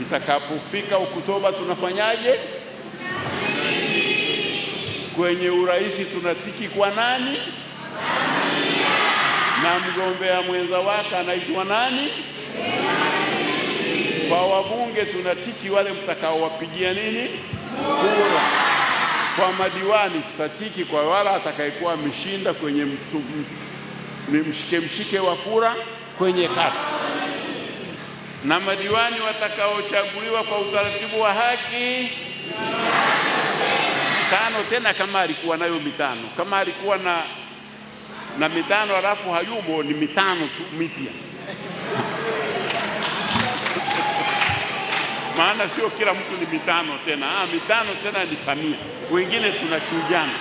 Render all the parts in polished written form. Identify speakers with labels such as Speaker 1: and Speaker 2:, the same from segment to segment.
Speaker 1: Itakapofika Oktoba tunafanyaje? Kwenye urais tunatiki kwa nani? Na mgombea mwenza wake anaitwa nani? Kwa wabunge tunatiki wale mtakaowapigia nini? Kura. Kwa madiwani tutatiki kwa wala atakayekuwa ameshinda kwenye mshike wa kura kwenye kata. Na madiwani watakaochaguliwa kwa utaratibu wa haki tano, tena kama alikuwa nayo mitano. Kama alikuwa na mitano halafu hayumo, ni mitano tu mipya. Maana sio kila mtu ni mitano tena. Mitano tena ni Samia, wengine tunachujana.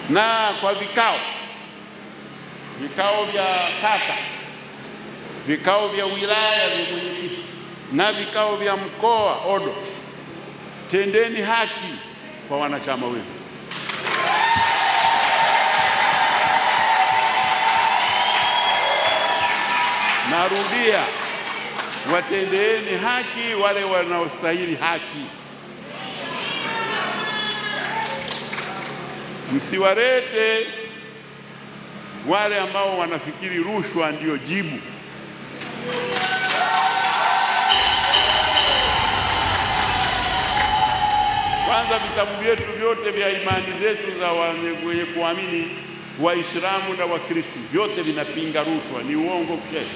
Speaker 1: Na kwa vikao vya kata, vikao vya wilaya vya mwenyekiti na vikao vya mkoa ODO, tendeni haki kwa wanachama wenu. Narudia, watendeeni haki wale wanaostahili haki. Msiwarete wale ambao wanafikiri rushwa ndio jibu. Kwanza, vitabu vyetu vyote vya imani zetu za wenye kuamini Waislamu na Wakristo vyote vinapinga rushwa. Ni uongo kusema.